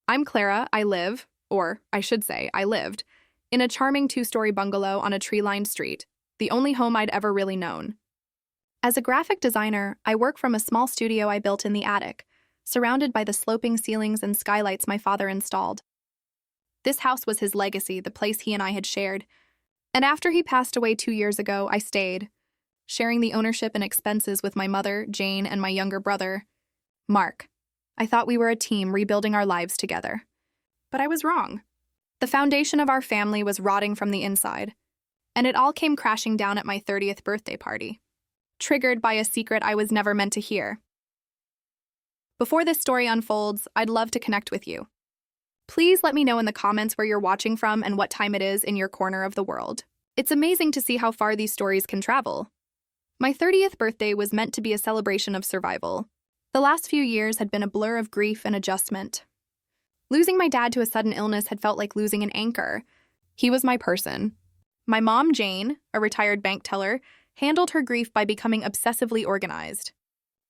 I'm Clara. I live, or I should say, I lived, in a charming two-story bungalow on a tree-lined street, the only home I'd ever really known. As a graphic designer, I work from a small studio I built in the attic, surrounded by the sloping ceilings and skylights my father installed. This house was his legacy, the place he and I had shared. And after he passed away 2 years ago, I stayed, sharing the ownership and expenses with my mother, Jane, and my younger brother, Mark. I thought we were a team rebuilding our lives together. But I was wrong. The foundation of our family was rotting from the inside, and it all came crashing down at my 30th birthday party, triggered by a secret I was never meant to hear. Before this story unfolds, I'd love to connect with you. Please let me know in the comments where you're watching from and what time it is in your corner of the world. It's amazing to see how far these stories can travel. My 30th birthday was meant to be a celebration of survival. The last few years had been a blur of grief and adjustment. Losing my dad to a sudden illness had felt like losing an anchor. He was my person. My mom, Jane, a retired bank teller, handled her grief by becoming obsessively organized.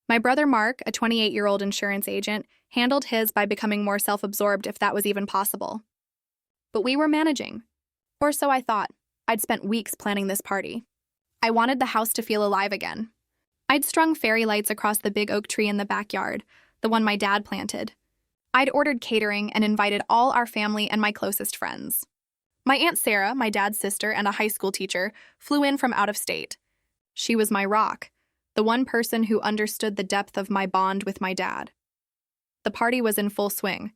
My brother Mark, a 28-year-old insurance agent, handled his by becoming more self-absorbed if that was even possible. But we were managing. Or so I thought. I'd spent weeks planning this party. I wanted the house to feel alive again. I'd strung fairy lights across the big oak tree in the backyard, the one my dad planted. I'd ordered catering and invited all our family and my closest friends. My Aunt Sarah, my dad's sister and a high school teacher, flew in from out of state. She was my rock, the one person who understood the depth of my bond with my dad. The party was in full swing.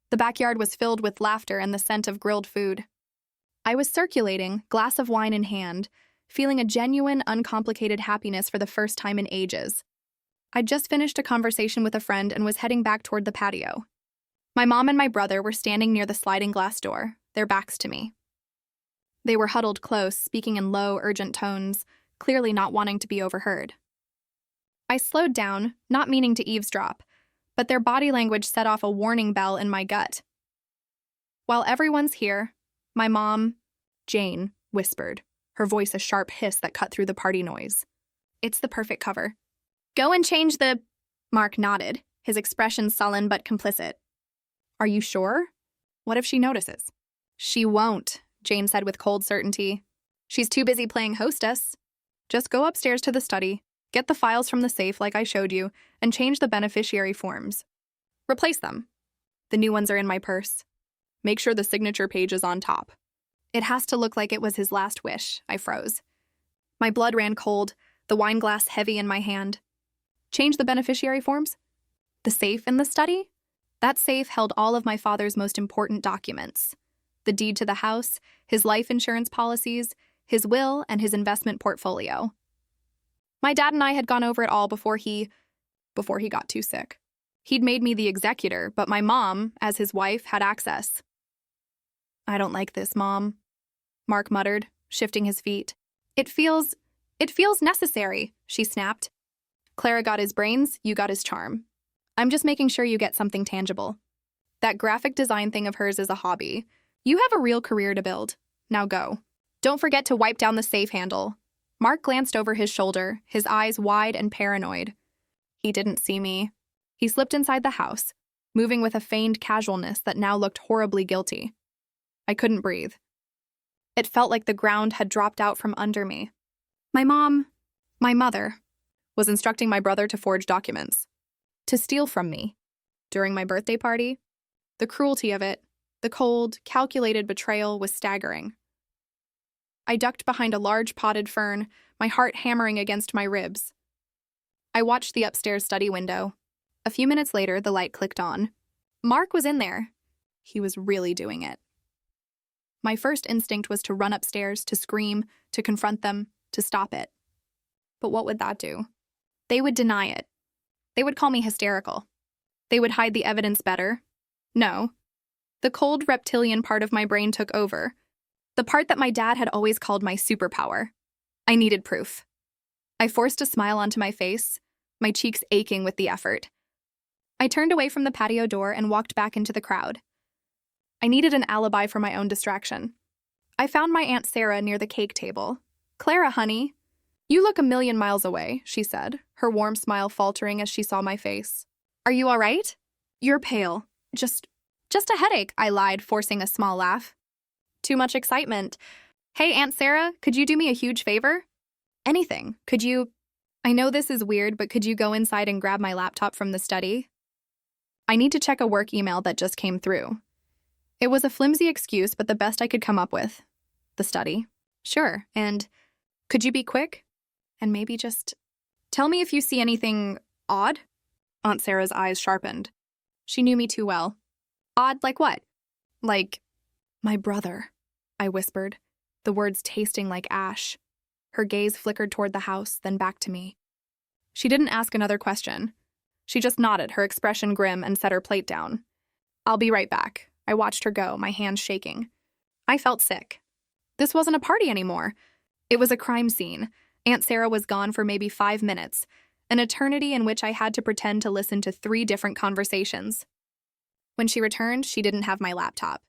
The backyard was filled with laughter and the scent of grilled food. I was circulating, glass of wine in hand, feeling a genuine, uncomplicated happiness for the first time in ages. I'd just finished a conversation with a friend and was heading back toward the patio. My mom and my brother were standing near the sliding glass door, their backs to me. They were huddled close, speaking in low, urgent tones, clearly not wanting to be overheard. I slowed down, not meaning to eavesdrop, but their body language set off a warning bell in my gut. "While everyone's here," my mom, Jane, whispered, her voice a sharp hiss that cut through the party noise. "It's the perfect cover. Go and change the—" Mark nodded, his expression sullen but complicit. "Are you sure? What if she notices?" "She won't," Jane said with cold certainty. "She's too busy playing hostess. Just go upstairs to the study, get the files from the safe like I showed you, and change the beneficiary forms. Replace them. The new ones are in my purse. Make sure the signature page is on top." "It has to look like it was his last wish," I froze. My blood ran cold, the wine glass heavy in my hand. Change the beneficiary forms? The safe in the study? That safe held all of my father's most important documents. The deed to the house, his life insurance policies, his will, and his investment portfolio. My dad and I had gone over it all before he got too sick. He'd made me the executor, but my mom, as his wife, had access. "I don't like this, Mom," Mark muttered, shifting his feet. It feels necessary," she snapped. "Clara got his brains, you got his charm. I'm just making sure you get something tangible. That graphic design thing of hers is a hobby. You have a real career to build. Now go. Don't forget to wipe down the safe handle." Mark glanced over his shoulder, his eyes wide and paranoid. He didn't see me. He slipped inside the house, moving with a feigned casualness that now looked horribly guilty. I couldn't breathe. It felt like the ground had dropped out from under me. My mother, was instructing my brother to forge documents, to steal from me, during my birthday party. The cruelty of it, the cold, calculated betrayal was staggering. I ducked behind a large potted fern, my heart hammering against my ribs. I watched the upstairs study window. A few minutes later, the light clicked on. Mark was in there. He was really doing it. My first instinct was to run upstairs, to scream, to confront them, to stop it. But what would that do? They would deny it. They would call me hysterical. They would hide the evidence better. No. The cold reptilian part of my brain took over. The part that my dad had always called my superpower. I needed proof. I forced a smile onto my face, my cheeks aching with the effort. I turned away from the patio door and walked back into the crowd. I needed an alibi for my own distraction. I found my Aunt Sarah near the cake table. "Clara, honey, you look a million miles away," she said, her warm smile faltering as she saw my face. "Are you all right? You're pale. Just Just a headache, I lied, forcing a small laugh. Too much excitement. Hey, Aunt Sarah, could you do me a huge favor? Anything. Could you... I know this is weird, but could you go inside and grab my laptop from the study? I need to check a work email that just came through. It was a flimsy excuse, but the best I could come up with. The study. Sure, and could you be quick? And maybe just tell me if you see anything odd? Aunt Sarah's eyes sharpened. She knew me too well. Odd like what? Like, my brother, I whispered, the words tasting like ash. Her gaze flickered toward the house, then back to me. She didn't ask another question. She just nodded, her expression grim, and set her plate down. I'll be right back. I watched her go, my hands shaking. I felt sick. This wasn't a party anymore. It was a crime scene. Aunt Sarah was gone for maybe 5 minutes, an eternity in which I had to pretend to listen to 3 different conversations. When she returned, she didn't have my laptop.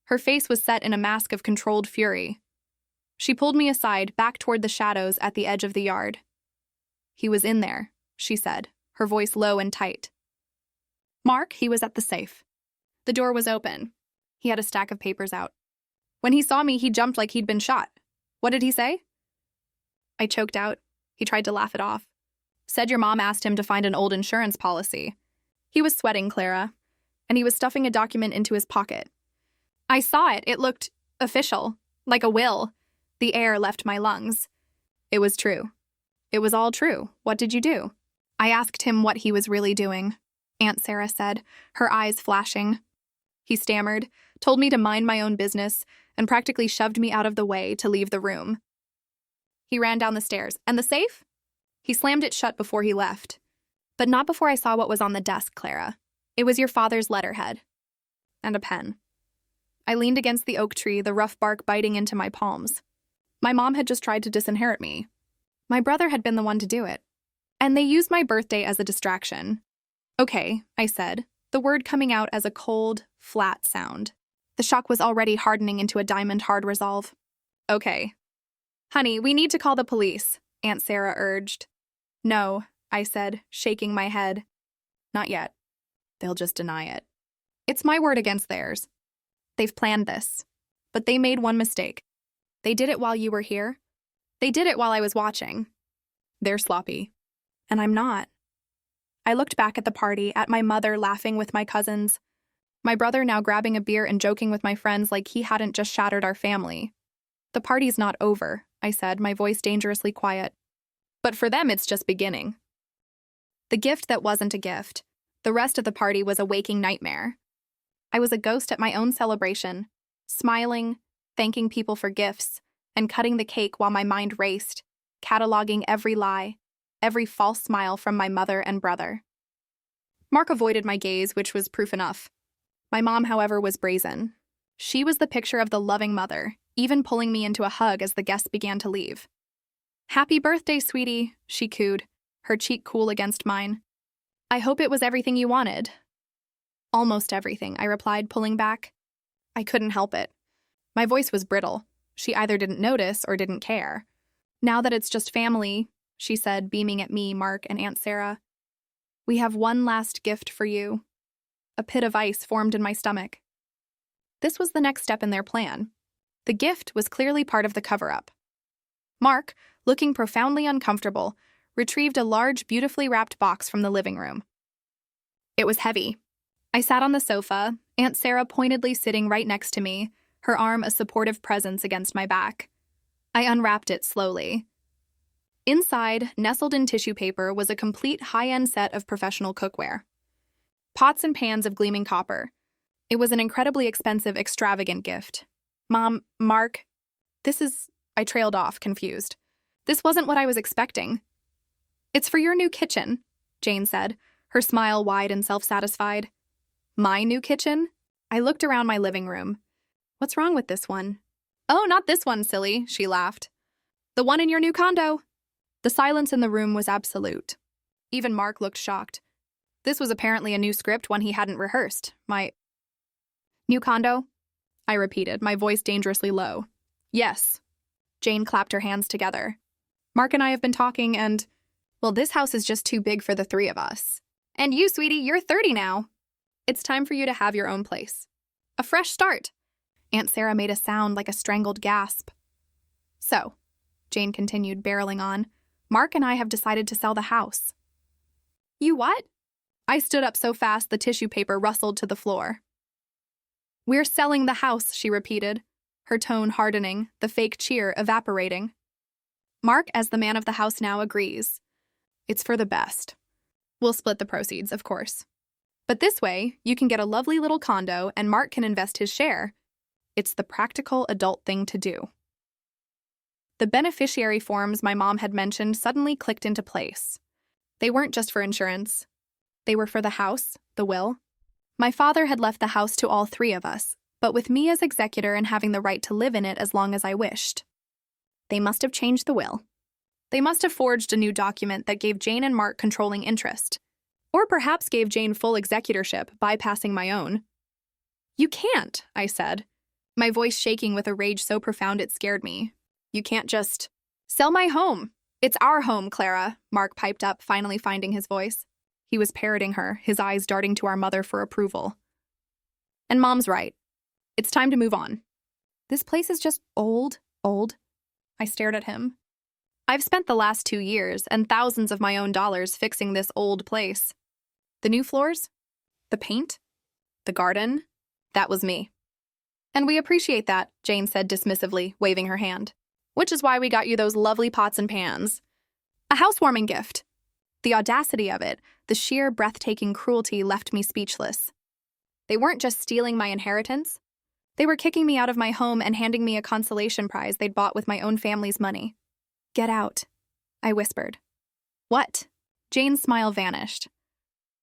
Her face was set in a mask of controlled fury. She pulled me aside, back toward the shadows at the edge of the yard. He was in there, she said, her voice low and tight. Mark, he was at the safe. The door was open. He had a stack of papers out. When he saw me, he jumped like he'd been shot. What did he say? I choked out. He tried to laugh it off. Said your mom asked him to find an old insurance policy. He was sweating, Clara, and he was stuffing a document into his pocket. I saw it. It looked official, like a will. The air left my lungs. It was true. It was all true. What did you do? I asked him what he was really doing, Aunt Sarah said, her eyes flashing. He stammered, told me to mind my own business, and practically shoved me out of the way to leave the room. He ran down the stairs. And the safe? He slammed it shut before he left. But not before I saw what was on the desk, Clara. It was your father's letterhead. And a pen. I leaned against the oak tree, the rough bark biting into my palms. My mom had just tried to disinherit me. My brother had been the one to do it. And they used my birthday as a distraction. Okay, I said, the word coming out as a cold, flat sound. The shock was already hardening into a diamond-hard resolve. Okay. Honey, we need to call the police, Aunt Sarah urged. No, I said, shaking my head. Not yet. They'll just deny it. It's my word against theirs. They've planned this. But they made one mistake. They did it while you were here. They did it while I was watching. They're sloppy. And I'm not. I looked back at the party, at my mother laughing with my cousins, my brother now grabbing a beer and joking with my friends like he hadn't just shattered our family. The party's not over, I said, my voice dangerously quiet. But for them, it's just beginning. The gift that wasn't a gift. The rest of the party was a waking nightmare. I was a ghost at my own celebration, smiling, thanking people for gifts, and cutting the cake while my mind raced, cataloging every lie, every false smile from my mother and brother. Mark avoided my gaze, which was proof enough. My mom, however, was brazen. She was the picture of the loving mother, even pulling me into a hug as the guests began to leave. Happy birthday, sweetie, she cooed, her cheek cool against mine. I hope it was everything you wanted. Almost everything, I replied, pulling back. I couldn't help it. My voice was brittle. She either didn't notice or didn't care. Now that it's just family, she said, beaming at me, Mark, and Aunt Sarah. We have one last gift for you. A pit of ice formed in my stomach. This was the next step in their plan. The gift was clearly part of the cover-up. Mark, looking profoundly uncomfortable, retrieved a large, beautifully wrapped box from the living room. It was heavy. I sat on the sofa, Aunt Sarah pointedly sitting right next to me, her arm a supportive presence against my back. I unwrapped it slowly. Inside, nestled in tissue paper, was a complete high-end set of professional cookware. Pots and pans of gleaming copper. It was an incredibly expensive, extravagant gift. Mom, Mark, I trailed off, confused. This wasn't what I was expecting. It's for your new kitchen, Jane said, her smile wide and self-satisfied. My new kitchen? I looked around my living room. What's wrong with this one? Oh, not this one, silly, she laughed. The one in your new condo. The silence in the room was absolute. Even Mark looked shocked. This was apparently a new script, one he hadn't rehearsed. My new condo? I repeated, my voice dangerously low. Yes. Jane clapped her hands together. Mark and I have been talking and, well, this house is just too big for the 3 of us. And you, sweetie, you're 30 now. It's time for you to have your own place. A fresh start. Aunt Sarah made a sound like a strangled gasp. So, Jane continued, barreling on, Mark and I have decided to sell the house. You what? I stood up so fast the tissue paper rustled to the floor. We're selling the house, she repeated, her tone hardening, the fake cheer evaporating. Mark, as the man of the house now, agrees. It's for the best. We'll split the proceeds, of course. But this way, you can get a lovely little condo and Mark can invest his share. It's the practical adult thing to do. The beneficiary forms my mom had mentioned suddenly clicked into place. They weren't just for insurance. They were for the house, the will. My father had left the house to all three of us, but with me as executor and having the right to live in it as long as I wished. They must have changed the will. They must have forged a new document that gave Jane and Mark controlling interest. Or perhaps gave Jane full executorship, bypassing my own. You can't, I said, my voice shaking with a rage so profound it scared me. You can't just sell my home. It's our home, Clara, Mark piped up, finally finding his voice. He was parroting her, his eyes darting to our mother for approval. And Mom's right. It's time to move on. This place is just old. I stared at him. I've spent the last 2 years and thousands of my own dollars fixing this old place. The new floors? The paint? The garden? That was me. And we appreciate that, Jane said dismissively, waving her hand. Which is why we got you those lovely pots and pans. A housewarming gift. The audacity of it, the sheer breathtaking cruelty left me speechless. They weren't just stealing my inheritance. They were kicking me out of my home and handing me a consolation prize they'd bought with my own family's money. Get out, I whispered. What? Jane's smile vanished.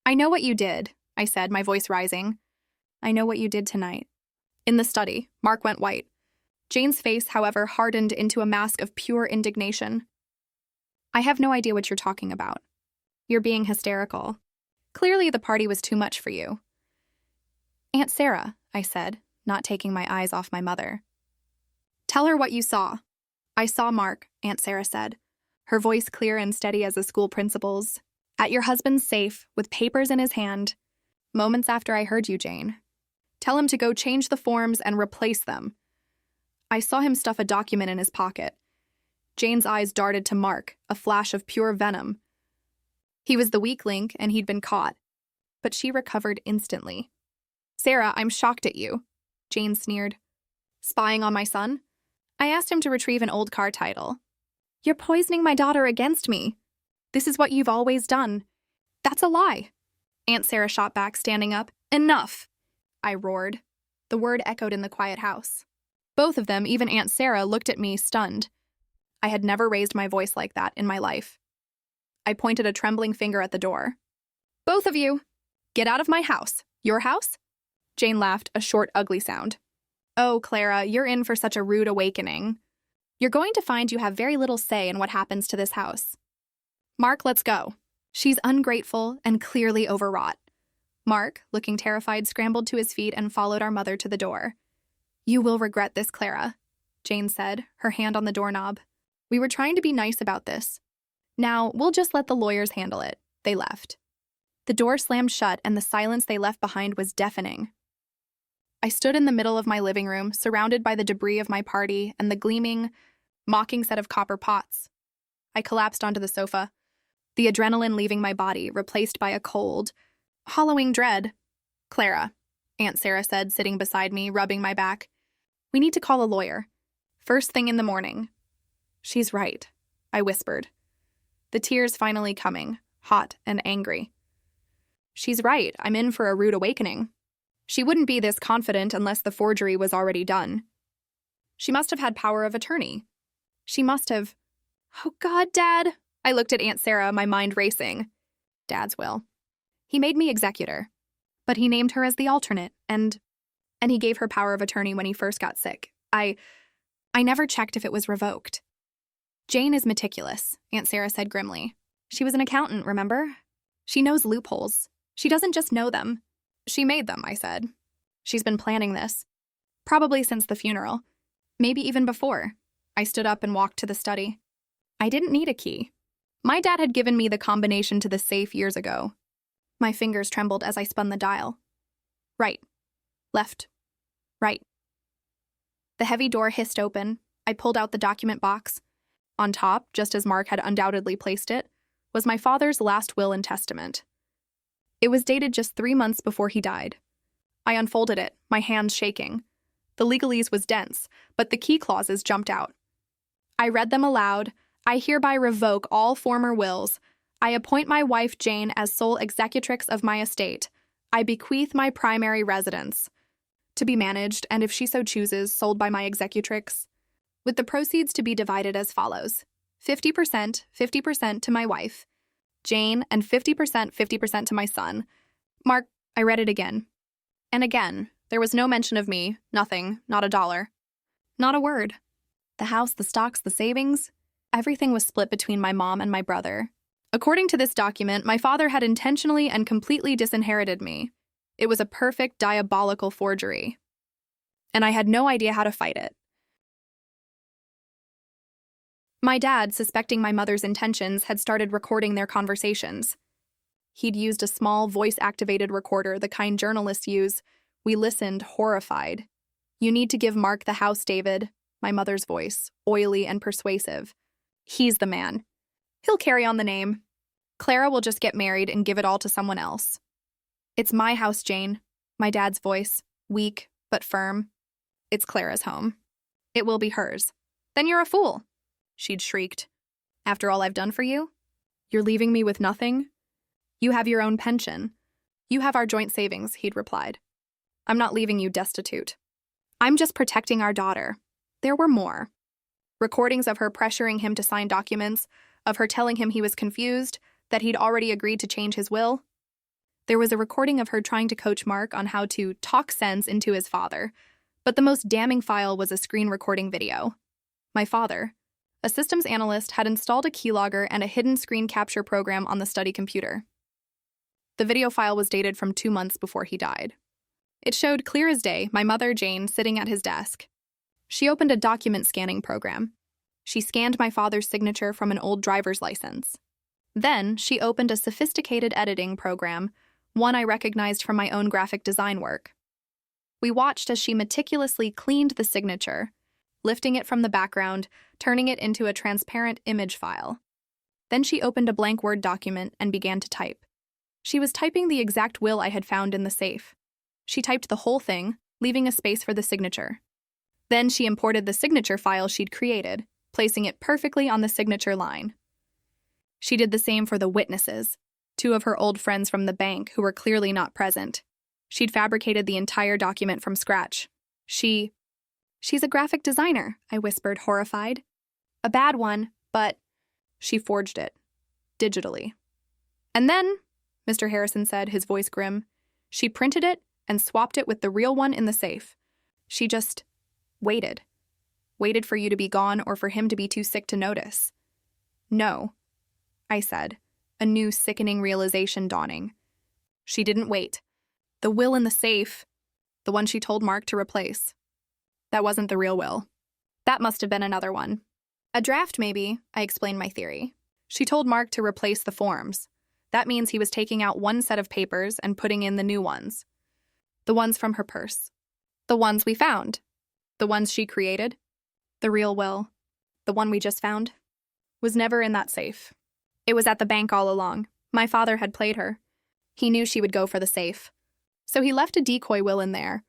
I know what you did, I said, my voice rising. I know what you did tonight. In the study, Mark went white. Jane's face, however, hardened into a mask of pure indignation. I have no idea what you're talking about. You're being hysterical. Clearly the party was too much for you. Aunt Sarah, I said, not taking my eyes off my mother. Tell her what you saw. I saw Mark, Aunt Sarah said, her voice clear and steady as a school principal's, at your husband's safe, with papers in his hand. Moments after I heard you, Jane. Tell him to go change the forms and replace them. I saw him stuff a document in his pocket. Jane's eyes darted to Mark, a flash of pure venom. He was the weak link, and he'd been caught. But she recovered instantly. Sarah, I'm shocked at you, Jane sneered. Spying on my son? I asked him to retrieve an old car title. You're poisoning my daughter against me. This is what you've always done. That's a lie. Aunt Sarah shot back, standing up. Enough! I roared. The word echoed in the quiet house. Both of them, even Aunt Sarah, looked at me, stunned. I had never raised my voice like that in my life. I pointed a trembling finger at the door. Both of you! Get out of my house. Your house? Jane laughed, a short, ugly sound. Oh, Clara, you're in for such a rude awakening. You're going to find you have very little say in what happens to this house. Mark, let's go. She's ungrateful and clearly overwrought. Mark, looking terrified, scrambled to his feet and followed our mother to the door. You will regret this, Clara, Jane said, her hand on the doorknob. We were trying to be nice about this. Now, we'll just let the lawyers handle it. They left. The door slammed shut and the silence they left behind was deafening. I stood in the middle of my living room, surrounded by the debris of my party and the gleaming, mocking set of copper pots. I collapsed onto the sofa, the adrenaline leaving my body, replaced by a cold, hollowing dread. Clara, Aunt Sarah said, sitting beside me, rubbing my back. We need to call a lawyer. First thing in the morning. She's right, I whispered. The tears finally coming, hot and angry. She's right, I'm in for a rude awakening. She wouldn't be this confident unless the forgery was already done. She must have had power of attorney. She must have... Oh, God, Dad! I looked at Aunt Sarah, my mind racing. Dad's will. He made me executor. But he named her as the alternate, and he gave her power of attorney when he first got sick. I never checked if it was revoked. Jane is meticulous, Aunt Sarah said grimly. She was an accountant, remember? She knows loopholes. She doesn't just know them. She made them, I said. She's been planning this. Probably since the funeral. Maybe even before. I stood up and walked to the study. I didn't need a key. My dad had given me the combination to the safe years ago. My fingers trembled as I spun the dial. Right. Left. Right. The heavy door hissed open. I pulled out the document box. On top, just as Mark had undoubtedly placed it, was my father's last will and testament. It was dated just 3 months before he died. I unfolded it, my hands shaking. The legalese was dense, but the key clauses jumped out. I read them aloud. I hereby revoke all former wills. I appoint my wife Jane as sole executrix of my estate. I bequeath my primary residence, to be managed, and if she so chooses, sold by my executrix, with the proceeds to be divided as follows: 50% to my wife, Jane, and 50% to my son. Mark, I read it again. And again, there was no mention of me, nothing, not a dollar. Not a word. The house, the stocks, the savings, everything was split between my mom and my brother. According to this document, my father had intentionally and completely disinherited me. It was a perfect, diabolical forgery. And I had no idea how to fight it. My dad, suspecting my mother's intentions, had started recording their conversations. He'd used a small, voice-activated recorder, the kind journalists use. We listened, horrified. "You need to give Mark the house, David," my mother's voice, oily and persuasive. "He's the man. He'll carry on the name. Clara will just get married and give it all to someone else." "It's my house, Jane," my dad's voice, weak but firm. "It's Clara's home. It will be hers." "Then you're a fool," she'd shrieked. "After all I've done for you? You're leaving me with nothing? You have your own pension. You have our joint savings," he'd replied. "I'm not leaving you destitute. I'm just protecting our daughter." There were more. Recordings of her pressuring him to sign documents, of her telling him he was confused, that he'd already agreed to change his will. There was a recording of her trying to coach Mark on how to talk sense into his father, but the most damning file was a screen recording video. My father, a systems analyst, had installed a keylogger and a hidden screen capture program on the study computer. The video file was dated from 2 months before he died. It showed clear as day my mother, Jane, sitting at his desk. She opened a document scanning program. She scanned my father's signature from an old driver's license. Then she opened a sophisticated editing program, one I recognized from my own graphic design work. We watched as she meticulously cleaned the signature, lifting it from the background, turning it into a transparent image file. Then she opened a blank Word document and began to type. She was typing the exact will I had found in the safe. She typed the whole thing, leaving a space for the signature. Then she imported the signature file she'd created, placing it perfectly on the signature line. She did the same for the witnesses, 2 of her old friends from the bank who were clearly not present. She'd fabricated the entire document from scratch. She's a graphic designer, I whispered, horrified. A bad one, but she forged it, digitally. And then, Mr. Harrison said, his voice grim, she printed it and swapped it with the real one in the safe. She just waited. Waited for you to be gone or for him to be too sick to notice. No, I said, a new sickening realization dawning. She didn't wait. The will in the safe, the one she told Mark to replace. That wasn't the real will. That must have been another one. A draft, maybe, I explained my theory. She told Mark to replace the forms. That means he was taking out one set of papers and putting in the new ones. The ones from her purse. The ones we found. The ones she created. The real will, the one we just found, was never in that safe. It was at the bank all along. My father had played her. He knew she would go for the safe. So he left a decoy will in there,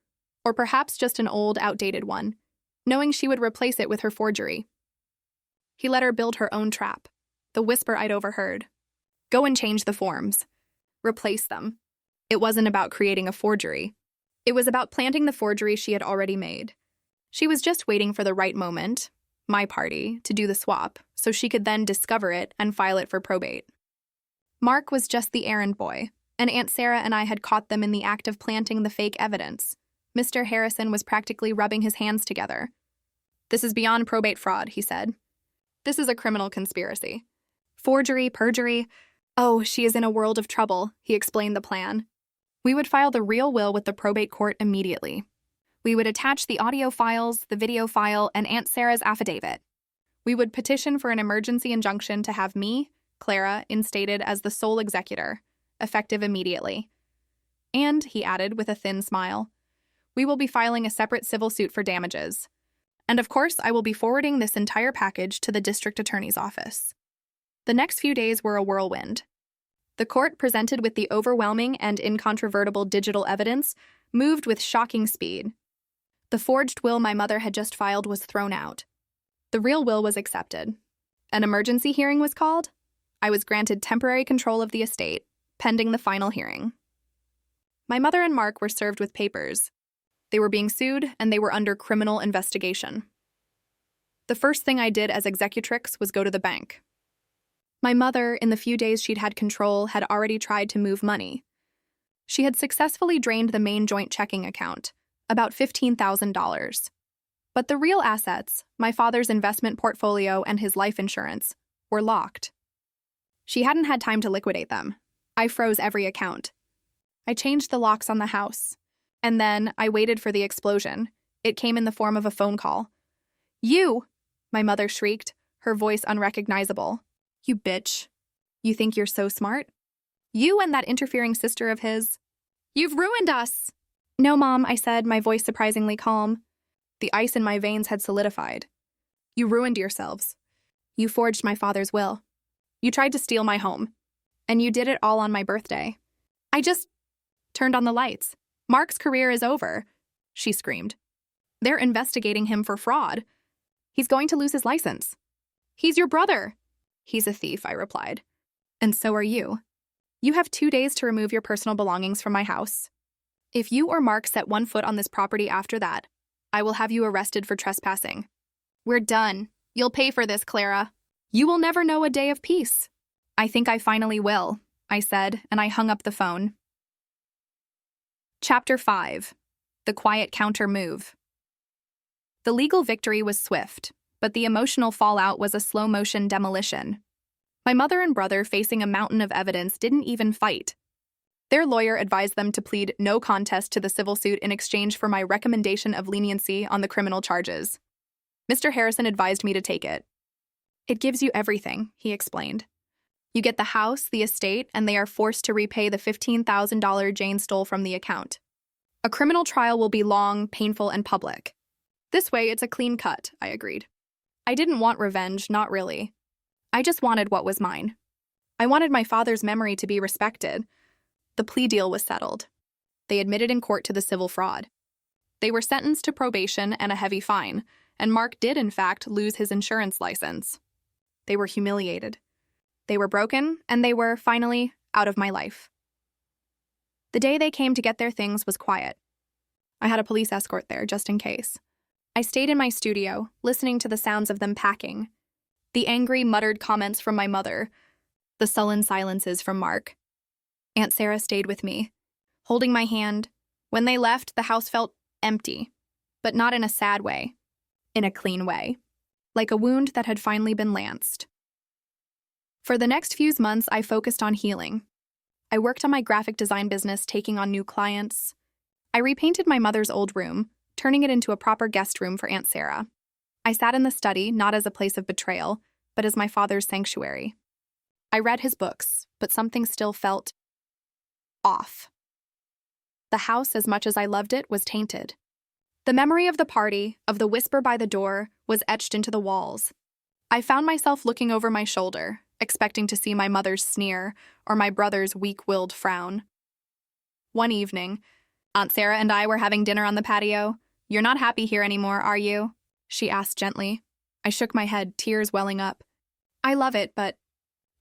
or perhaps just an old, outdated one, knowing she would replace it with her forgery. He let her build her own trap, the whisper I'd overheard. Go and change the forms. Replace them. It wasn't about creating a forgery. It was about planting the forgery she had already made. She was just waiting for the right moment, my party, to do the swap, so she could then discover it and file it for probate. Mark was just the errand boy, and Aunt Sarah and I had caught them in the act of planting the fake evidence. Mr. Harrison was practically rubbing his hands together. "This is beyond probate fraud," he said. "This is a criminal conspiracy. Forgery, perjury. Oh, she is in a world of trouble," he explained the plan. We would file the real will with the probate court immediately. We would attach the audio files, the video file, and Aunt Sarah's affidavit. We would petition for an emergency injunction to have me, Clara, instated as the sole executor, effective immediately. And, he added with a thin smile, we will be filing a separate civil suit for damages. And of course, I will be forwarding this entire package to the district attorney's office. The next few days were a whirlwind. The court, presented with the overwhelming and incontrovertible digital evidence, moved with shocking speed. The forged will my mother had just filed was thrown out. The real will was accepted. An emergency hearing was called. I was granted temporary control of the estate, pending the final hearing. My mother and Mark were served with papers. They were being sued, and they were under criminal investigation. The first thing I did as executrix was go to the bank. My mother, in the few days she'd had control, had already tried to move money. She had successfully drained the main joint checking account, about $15,000. But the real assets, my father's investment portfolio and his life insurance, were locked. She hadn't had time to liquidate them. I froze every account. I changed the locks on the house. And then I waited for the explosion. It came in the form of a phone call. You! My mother shrieked, her voice unrecognizable. You bitch. You think you're so smart? You and that interfering sister of his. You've ruined us! No, Mom, I said, my voice surprisingly calm. The ice in my veins had solidified. You ruined yourselves. You forged my father's will. You tried to steal my home. And you did it all on my birthday. I just turned on the lights. Mark's career is over, she screamed. They're investigating him for fraud. He's going to lose his license. He's your brother. He's a thief, I replied. And so are you. You have 2 days to remove your personal belongings from my house. If you or Mark set one foot on this property after that, I will have you arrested for trespassing. We're done. You'll pay for this, Clara. You will never know a day of peace. I think I finally will, I said, and I hung up the phone. Chapter 5. The Quiet Counter Move. The legal victory was swift, but the emotional fallout was a slow-motion demolition. My mother and brother, facing a mountain of evidence, didn't even fight. Their lawyer advised them to plead no contest to the civil suit in exchange for my recommendation of leniency on the criminal charges. Mr. Harrison advised me to take it. It gives you everything, he explained. You get the house, the estate, and they are forced to repay the $15,000 Jane stole from the account. A criminal trial will be long, painful, and public. This way, it's a clean cut, I agreed. I didn't want revenge, not really. I just wanted what was mine. I wanted my father's memory to be respected. The plea deal was settled. They admitted in court to the civil fraud. They were sentenced to probation and a heavy fine, and Mark did, in fact, lose his insurance license. They were humiliated. They were broken, and they were, finally, out of my life. The day they came to get their things was quiet. I had a police escort there, just in case. I stayed in my studio, listening to the sounds of them packing. The angry, muttered comments from my mother. The sullen silences from Mark. Aunt Sarah stayed with me, holding my hand. When they left, the house felt empty, but not in a sad way. In a clean way. Like a wound that had finally been lanced. For the next few months, I focused on healing. I worked on my graphic design business, taking on new clients. I repainted my mother's old room, turning it into a proper guest room for Aunt Sarah. I sat in the study, not as a place of betrayal, but as my father's sanctuary. I read his books, but something still felt off. The house, as much as I loved it, was tainted. The memory of the party, of the whisper by the door, was etched into the walls. I found myself looking over my shoulder, expecting to see my mother's sneer or my brother's weak-willed frown. One evening, Aunt Sarah and I were having dinner on the patio. You're not happy here anymore, are you? She asked gently. I shook my head, tears welling up. I love it, but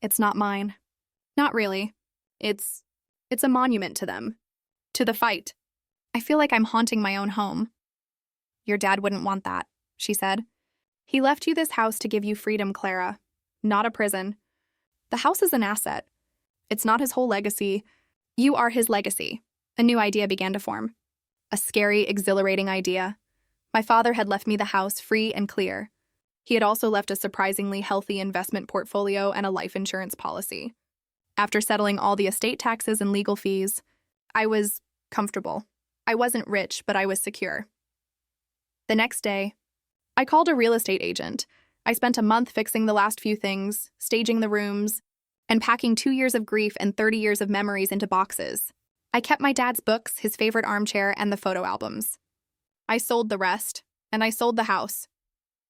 it's not mine. Not really. It's a monument to them. To the fight. I feel like I'm haunting my own home. Your dad wouldn't want that, she said. He left you this house to give you freedom, Clara. Not a prison. The house is an asset. It's not his whole legacy. You are his legacy. A new idea began to form. A scary, exhilarating idea. My father had left me the house free and clear. He had also left a surprisingly healthy investment portfolio and a life insurance policy. After settling all the estate taxes and legal fees, I was comfortable. I wasn't rich, but I was secure. The next day, I called a real estate agent. I spent a month fixing the last few things, staging the rooms, and packing 2 years of grief and 30 years of memories into boxes. I kept my dad's books, his favorite armchair, and the photo albums. I sold the rest, and I sold the house.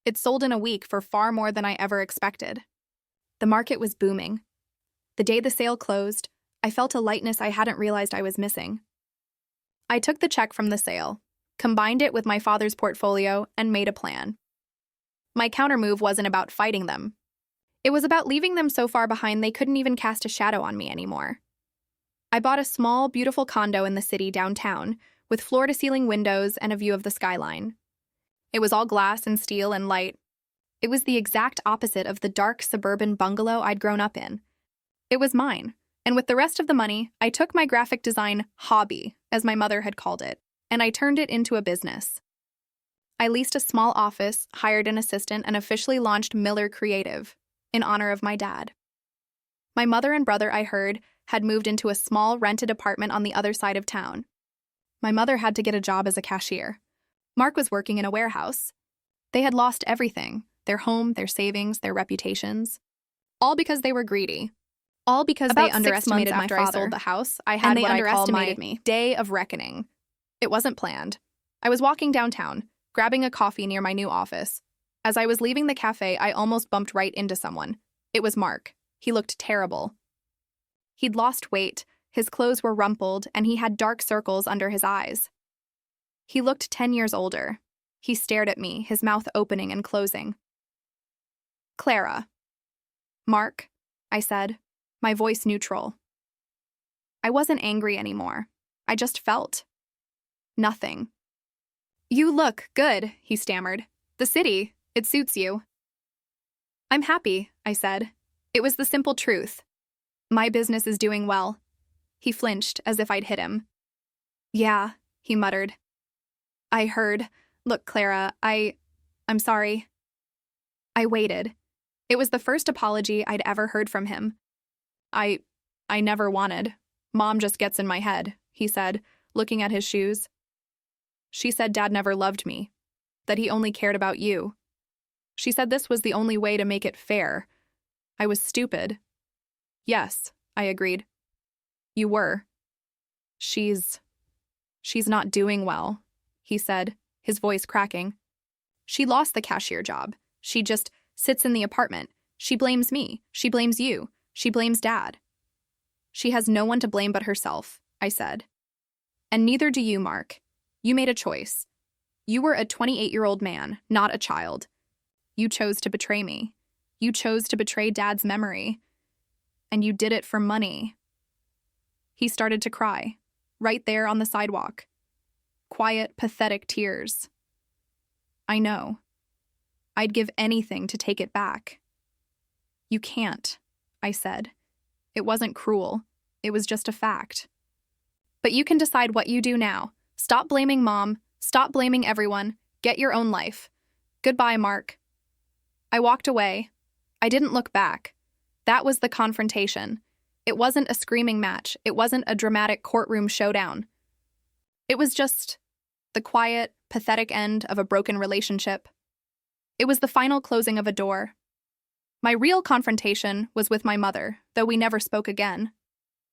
It sold in a week for far more than I ever expected. The market was booming. The day the sale closed, I felt a lightness I hadn't realized I was missing. I took the check from the sale, combined it with my father's portfolio, and made a plan. My countermove wasn't about fighting them. It was about leaving them so far behind they couldn't even cast a shadow on me anymore. I bought a small, beautiful condo in the city downtown, with floor-to-ceiling windows and a view of the skyline. It was all glass and steel and light. It was the exact opposite of the dark suburban bungalow I'd grown up in. It was mine, and with the rest of the money, I took my graphic design hobby, as my mother had called it, and I turned it into a business. I leased a small office, hired an assistant, and officially launched Miller Creative, in honor of my dad. My mother and brother, I heard, had moved into a small rented apartment on the other side of town. My mother had to get a job as a cashier. Mark was working in a warehouse. They had lost everything, their home, their savings, their reputations. All because they were greedy. All because they underestimated my father. After I sold the house, I had what I call my day of reckoning. It wasn't planned. I was walking downtown, grabbing a coffee near my new office. As I was leaving the cafe, I almost bumped right into someone. It was Mark. He looked terrible. He'd lost weight, his clothes were rumpled, and he had dark circles under his eyes. He looked 10 years older. He stared at me, his mouth opening and closing. "Clara." "Mark," I said, my voice neutral. I wasn't angry anymore. I just felt nothing. "You look good," he stammered. "The city, it suits you." "I'm happy," I said. It was the simple truth. My business is doing well. He flinched as if I'd hit him. "Yeah," he muttered. "I heard. Look, Clara, I'm sorry." I waited. It was the first apology I'd ever heard from him. I never wanted. Mom just gets in my head," he said, looking at his shoes. "She said Dad never loved me, that he only cared about you. She said this was the only way to make it fair. I was stupid." "Yes," I agreed. "You were." She's not doing well," he said, his voice cracking. "She lost the cashier job. She just sits in the apartment. She blames me. She blames you. She blames Dad." "She has no one to blame but herself," I said. "And neither do you, Mark. You made a choice. You were a 28-year-old man, not a child. You chose to betray me. You chose to betray Dad's memory. And you did it for money." He started to cry, right there on the sidewalk. Quiet, pathetic tears. "I know. I'd give anything to take it back." "You can't," I said. It wasn't cruel. It was just a fact. "But you can decide what you do now. Stop blaming Mom. Stop blaming everyone. Get your own life. Goodbye, Mark." I walked away. I didn't look back. That was the confrontation. It wasn't a screaming match. It wasn't a dramatic courtroom showdown. It was just the quiet, pathetic end of a broken relationship. It was the final closing of a door. My real confrontation was with my mother, though we never spoke again.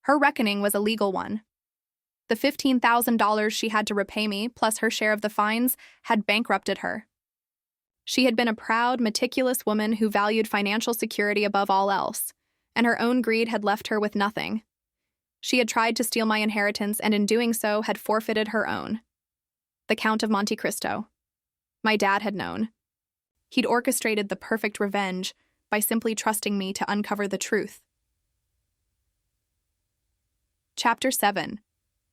Her reckoning was a legal one. The $15,000 she had to repay me, plus her share of the fines, had bankrupted her. She had been a proud, meticulous woman who valued financial security above all else, and her own greed had left her with nothing. She had tried to steal my inheritance and in doing so had forfeited her own. The Count of Monte Cristo. My dad had known. He'd orchestrated the perfect revenge by simply trusting me to uncover the truth. Chapter 7.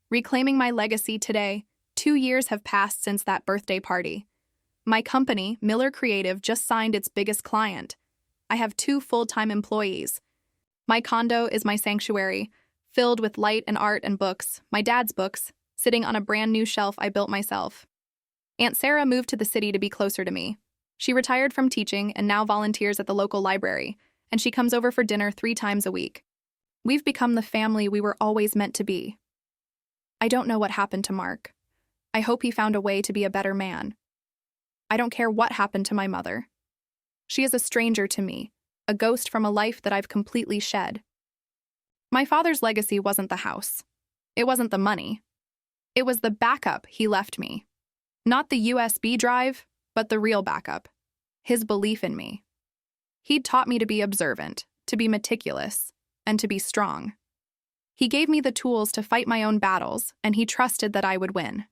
Reclaiming my legacy today. 2 years have passed since that birthday party. My company, Miller Creative, just signed its biggest client. I have 2 full-time employees. My condo is my sanctuary, filled with light and art and books, my dad's books, sitting on a brand new shelf I built myself. Aunt Sarah moved to the city to be closer to me. She retired from teaching and now volunteers at the local library, and she comes over for dinner 3 times a week. We've become the family we were always meant to be. I don't know what happened to Mark. I hope he found a way to be a better man. I don't care what happened to my mother. She is a stranger to me, a ghost from a life that I've completely shed. My father's legacy wasn't the house. It wasn't the money. It was the backup he left me. Not the USB drive, but the real backup. His belief in me. He'd taught me to be observant, to be meticulous, and to be strong. He gave me the tools to fight my own battles, and he trusted that I would win.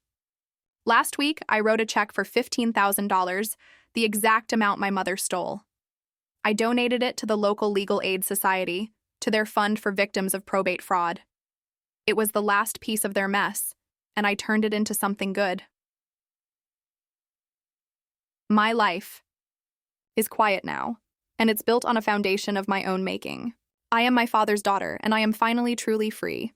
Last week, I wrote a check for $15,000, the exact amount my mother stole. I donated it to the local legal aid society, to their fund for victims of probate fraud. It was the last piece of their mess, and I turned it into something good. My life is quiet now, and it's built on a foundation of my own making. I am my father's daughter, and I am finally truly free.